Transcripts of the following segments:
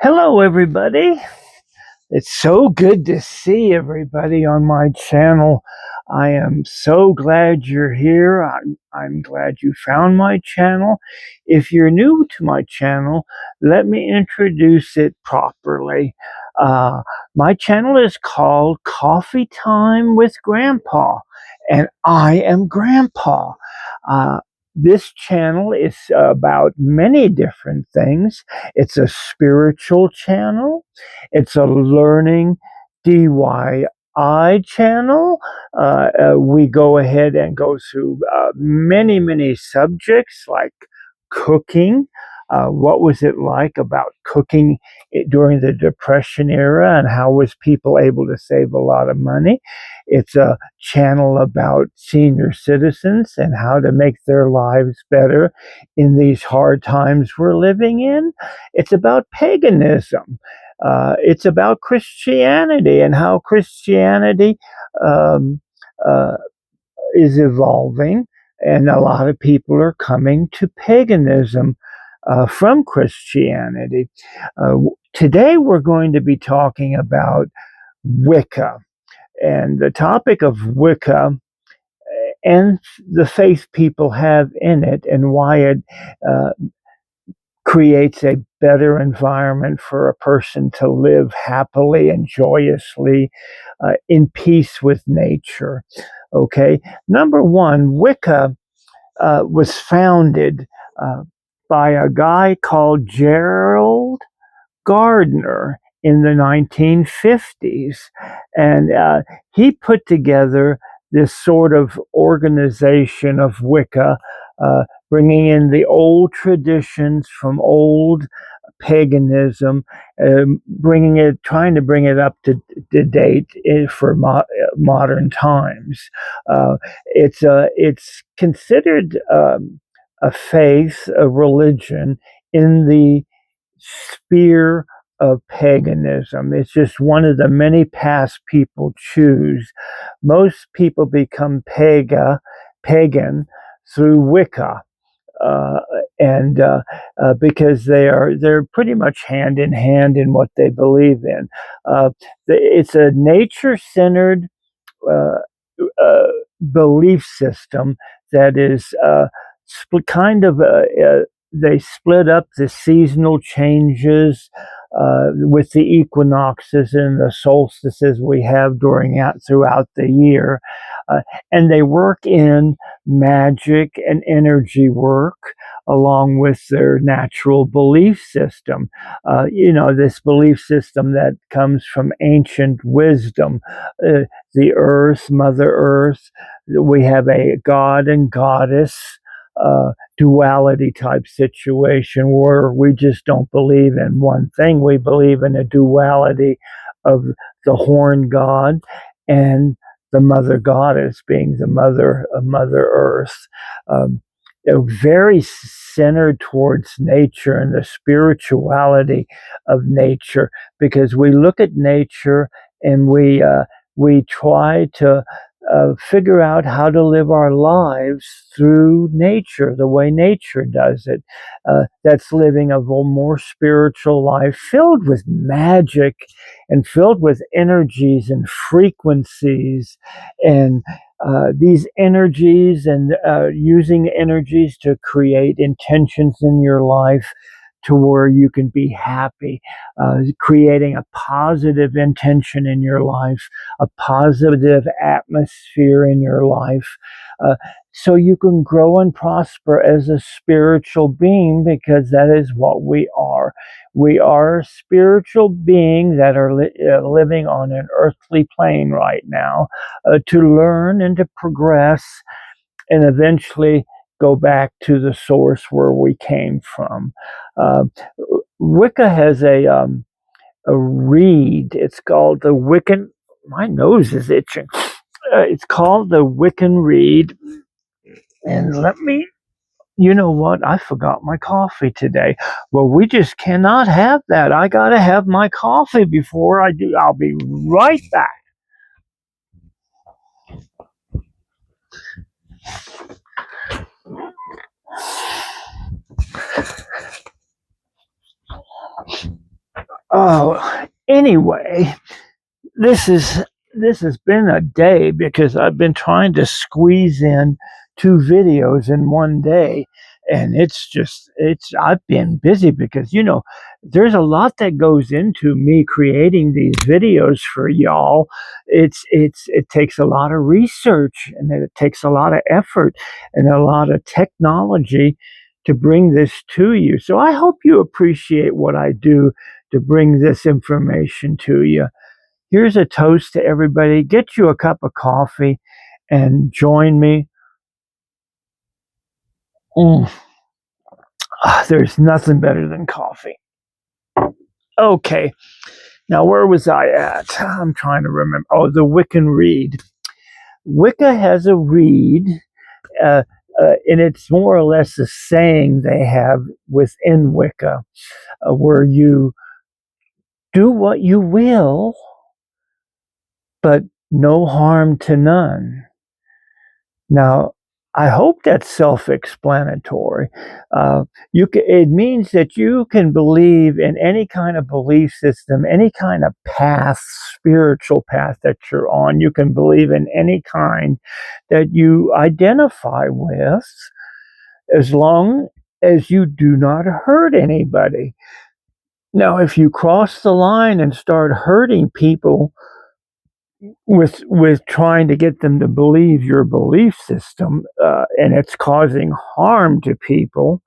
Hello, everybody. It's so good to see everybody on my channel. I am so glad you're here. I'm glad you found my channel. If you're new to my channel, let me introduce it properly. Uh, my channel is called Coffee Time with Grandpa, and I am Grandpa. Uh, this channel is about many different things. It's a spiritual channel. It's a learning DIY channel. We go ahead and go through many subjects like cooking. What was it like about cooking during the Depression era, and how was people able to save a lot of money? It's a channel about senior citizens and how to make their lives better in these hard times we're living in. It's about paganism. It's about Christianity and how Christianity um, uh, is evolving, and a lot of people are coming to paganism from Christianity. Today, we're going to be talking about Wicca, and the topic of Wicca and the faith people have in it, and why it uh, creates a better environment for a person to live happily and joyously in peace with nature. Okay, number one, Wicca was founded uh, by a guy called Gerald Gardner in the 1950s, and he put together this sort of organization of Wicca, uh, bringing in the old traditions from old paganism, trying to bring it up to date for modern times. It's considered a faith, a religion in the sphere of paganism. It's just one of the many paths people choose. Most people become pagan through Wicca. Uh, and because they're pretty much hand in hand in what they believe in. It's a nature-centered uh, uh, belief system that is kind of they split up the seasonal changes with the equinoxes and the solstices we have throughout the year, uh, and they work in magic and energy work along with their natural belief system. This belief system that comes from ancient wisdom. The earth, Mother Earth. We have a god and goddess duality type situation where we just don't believe in one thing. We believe in a duality of the horn god and the mother goddess being the mother of Mother Earth. They're very centered towards nature and the spirituality of nature, because we look at nature and we try to figure out how to live our lives through nature, the way nature does it. That's living a more spiritual life filled with magic and filled with energies and frequencies, and these energies, and using energies to create intentions in your life to where you can be happy, creating a positive intention in your life, a positive atmosphere in your life, so you can grow and prosper as a spiritual being, because that is what we are. We are a spiritual being that are living on an earthly plane right now, to learn and to progress and eventually go back to the source where we came from. Uh, Wicca has a reed. It's called the Wiccan. My nose is itching. It's called the Wiccan Rede. And you know what? I forgot my coffee today. Well, we just cannot have that. I got to have my coffee before I do. I'll be right back. Oh, anyway, this is this has been a day because I've been trying to squeeze in 2 videos in one day, and it's I've been busy because there's a lot that goes into me creating these videos for y'all. It takes a lot of research, and it takes a lot of effort and a lot of technology to bring this to you. So I hope you appreciate what I do to bring this information to you. Here's a toast to everybody. Get you a cup of coffee and join me. Mm. There's nothing better than coffee. Okay, now where was I at? I'm trying to remember. Oh, the Wiccan Rede. Wicca has a reed, uh, and it's more or less a saying they have within Wicca, where you do what you will, but no harm to none. Now, I hope that's self-explanatory. It means that you can believe in any kind of belief system, any kind of path, spiritual path that you're on. You can believe in any kind that you identify with, as long as you do not hurt anybody. Now, if you cross the line and start hurting people with trying to get them to believe your belief system, and it's causing harm to people.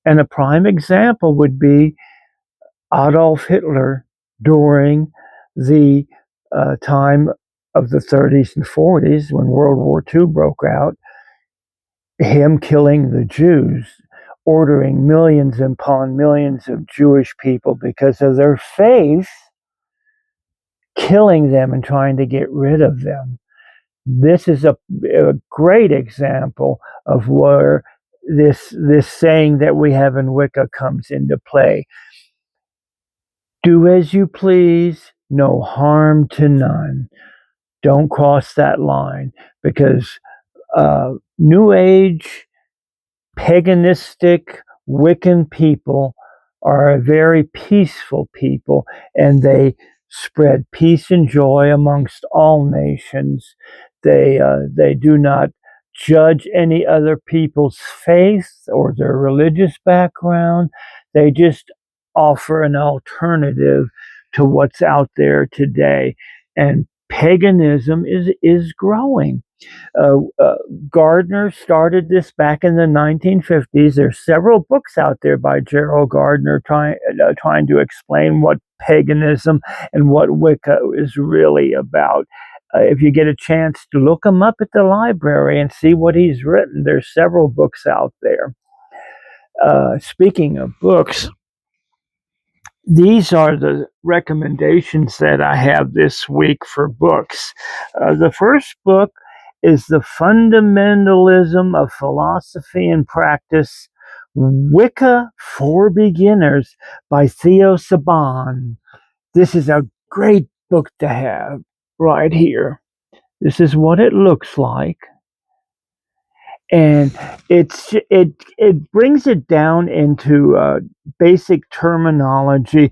And a prime example would be Adolf Hitler during the time of the 30s and 40s when World War II broke out, him killing the Jews, ordering millions upon millions of Jewish people because of their faith, killing them and trying to get rid of them. This is a great example of where this saying that we have in Wicca comes into play. Do as you please, no harm to none. Don't cross that line, because New Age, paganistic, Wiccan people are a very peaceful people, and they spread peace and joy amongst all nations. They do not judge any other people's faith or their religious background. They just offer an alternative to what's out there today. And paganism is growing. Uh, uh, Gardner started this back in the 1950s. There's several books out there by Gerald Gardner trying to explain what paganism and what Wicca is really about. If you get a chance to look him up at the library and see what he's written, there's several books out there. Speaking of books, these are the recommendations that I have this week for books. The first book is The Fundamentalism of Philosophy and Practice, Wicca for Beginners by Theo Saban. This is a great book to have right here. This is what it looks like. And it brings it down into basic terminology,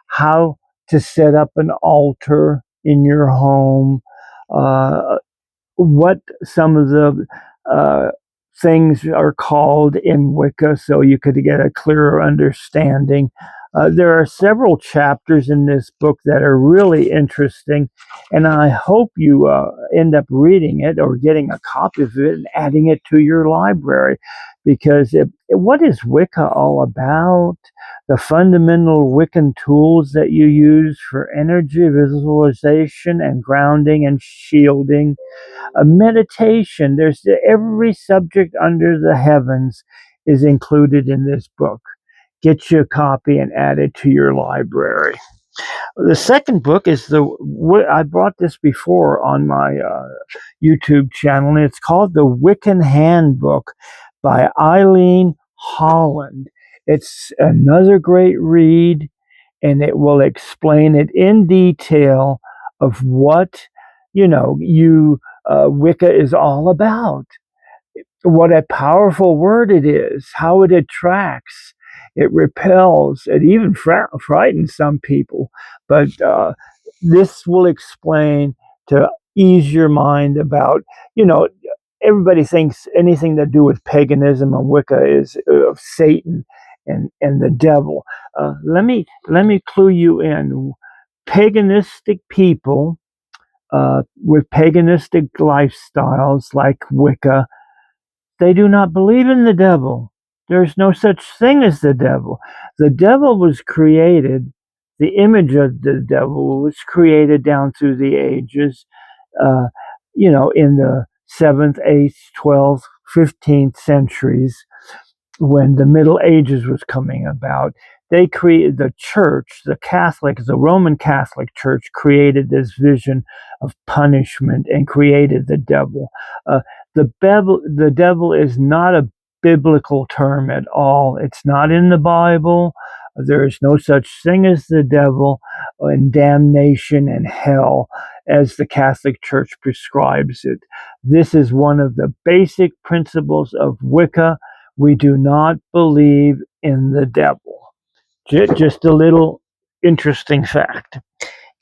how to set up an altar in your home, what some of the uh, things are called in Wicca, so you could get a clearer understanding. There are several chapters in this book that are really interesting, and I hope you end up reading it or getting a copy of it and adding it to your library, because what is Wicca all about? The fundamental Wiccan tools that you use for energy visualization and grounding and shielding, a meditation. There's every subject under the heavens is included in this book. Get you a copy and add it to your library. The second book is I brought this before on my YouTube channel, and it's called The Wiccan Handbook by Eileen Holland. It's another great read, and it will explain it in detail of what Wicca is all about, what a powerful word it is, how it attracts, It repels. It even frightens some people. But this will explain to ease your mind about, you know, everybody thinks anything to do with paganism and Wicca is of Satan and the devil. Let me clue you in. Paganistic people with paganistic lifestyles like Wicca, they do not believe in the devil. There's no such thing as the devil. The devil was created, the image of the devil was created down through the ages, uh, in the 7th, 8th, 12th, 15th centuries when the Middle Ages was coming about. They created the church, the Roman Catholic Church created this vision of punishment and created the devil. Uh, the devil is not a biblical term at all. It's not in the Bible. There is no such thing as the devil and damnation and hell as the Catholic Church prescribes it. This is one of the basic principles of Wicca. We do not believe in the devil. Just a little interesting fact.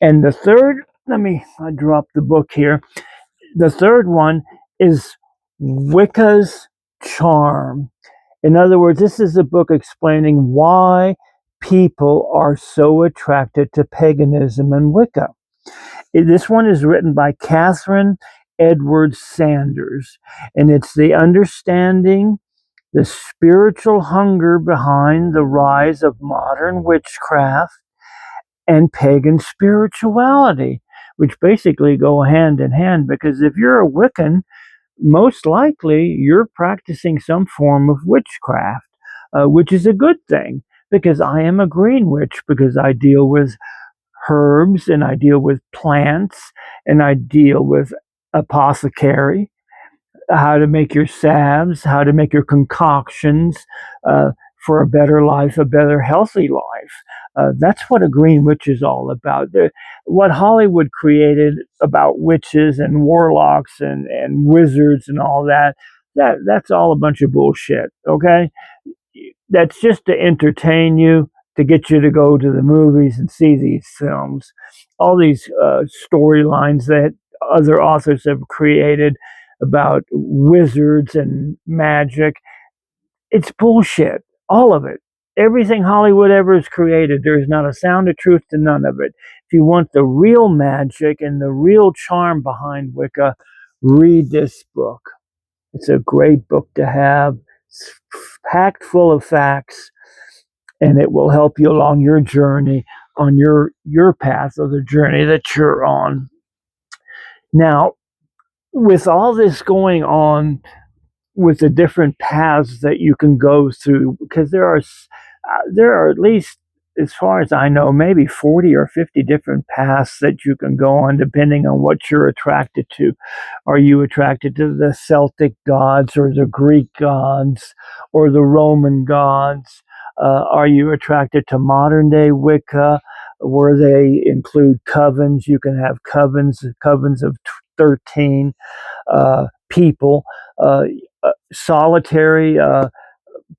And the third, I drop the book here. The third one is Wicca's charm. In other words, this is a book explaining why people are so attracted to paganism and Wicca. This one is written by Catherine Edwards Sanders, and it's the understanding the spiritual hunger behind the rise of modern witchcraft and pagan spirituality, which basically go hand in hand. Because if you're a Wiccan, most likely you're practicing some form of witchcraft, which is a good thing. Because I am a green witch, because I deal with herbs and I deal with plants and I deal with apothecary, how to make your salves, how to make your concoctions for a better life, a better healthy life. That's what a green witch is all about. What Hollywood created about witches and warlocks and wizards and all that's all a bunch of bullshit, okay? That's just to entertain you, to get you to go to the movies and see these films. All these storylines that other authors have created about wizards and magic, it's bullshit. All of it. Everything Hollywood ever has created, there's not a sound of truth to none of it. If you want the real magic and the real charm behind Wicca, read this book. It's a great book to have. It's packed full of facts, and it will help you along your journey, on your path of the journey that you're on. Now, with all this going on, with the different paths that you can go through, because there are at least, as far as I know, maybe 40 or 50 different paths that you can go on depending on what you're attracted to. Are you attracted to the Celtic gods or the Greek gods or the Roman gods? Are you attracted to modern day Wicca, where they include covens? You can have covens of 13 people. Solitary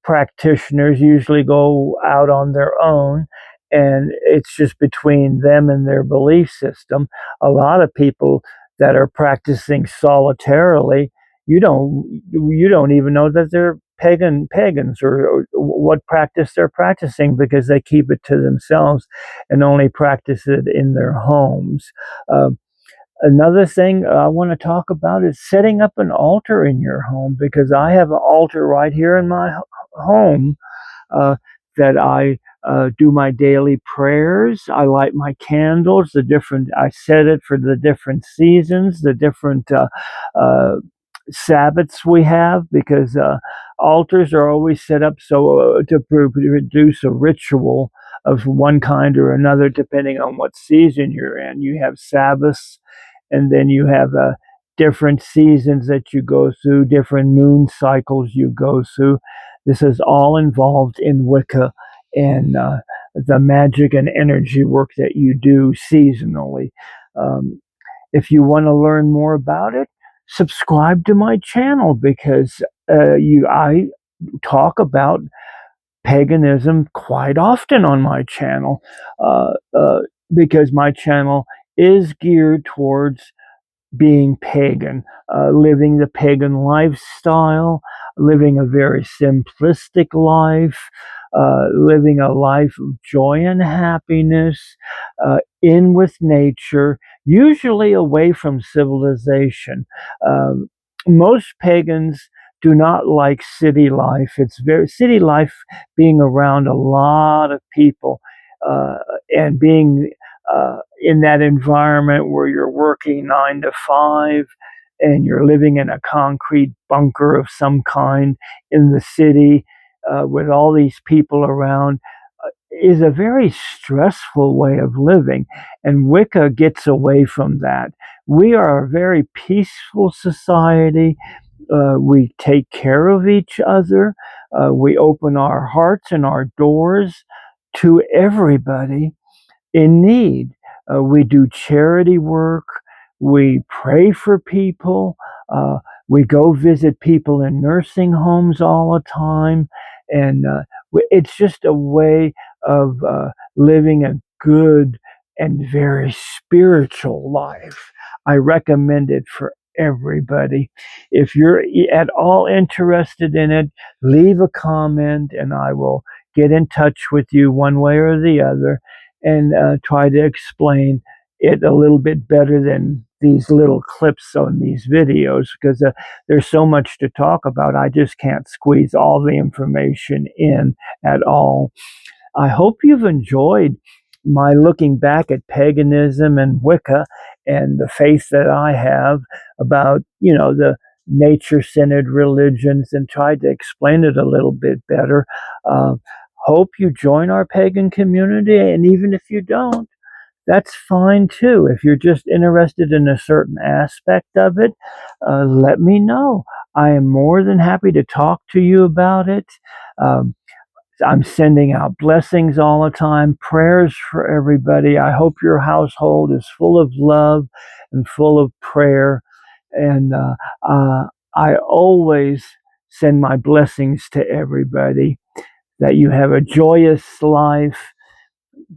practitioners usually go out on their own, and it's just between them and their belief system. A lot of people that are practicing solitarily, you don't even know that they're pagans or what practice they're practicing, because they keep it to themselves and only practice it in their homes. Uh, Another thing I want to talk about is setting up an altar in your home, because I have an altar right here in my home uh, that I do my daily prayers. I light my candles. I set it for the different seasons, the different uh, Sabbaths we have, because altars are always set up so to produce a ritual of one kind or another, depending on what season you're in. You have Sabbaths, and then you have different seasons that you go through, different moon cycles you go through. This is all involved in Wicca and the magic and energy work that you do seasonally. Um, if you want to learn more about it, subscribe to my channel, because I talk about paganism quite often on my channel, uh, uh, because my channel is geared towards being pagan, living the pagan lifestyle, living a very simplistic life, living a life of joy and happiness, in with nature, usually away from civilization. Um, Most pagans do not like city life. It's very city life, being around a lot of people, uh, and being in that environment where you're working 9 to 5 and you're living in a concrete bunker of some kind in the city, with all these people around, is a very stressful way of living. And Wicca gets away from that. We are a very peaceful society. We take care of each other. We open our hearts and our doors to everybody in need. We do charity work. We pray for people. Uh, we go visit people in nursing homes all the time. And it's just a way of living a good and very spiritual life. I recommend it for everybody. If you're at all interested in it, leave a comment and I will get in touch with you one way or the other and try to explain it a little bit better than these little clips on these videos, because there's so much to talk about. I just can't squeeze all the information in at all. I hope you've enjoyed my looking back at paganism and Wicca and the faith that I have about, the nature-centered religions, and tried to explain it a little bit better. Uh, Hope you join our pagan community, and even if you don't, that's fine too. If you're just interested in a certain aspect of it, let me know. I am more than happy to talk to you about it. Um, I'm sending out blessings all the time, prayers for everybody. I hope your household is full of love and full of prayer. And I always send my blessings to everybody, that you have a joyous life,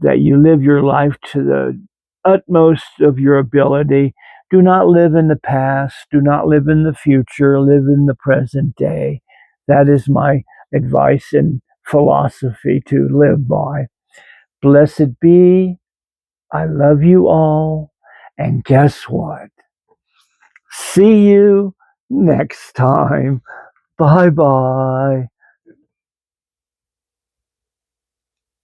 that you live your life to the utmost of your ability. Do not live in the past. Do not live in the future. Live in the present day. That is my advice and philosophy to live by. Blessed be. I love you all. And guess what? See you next time. Bye bye.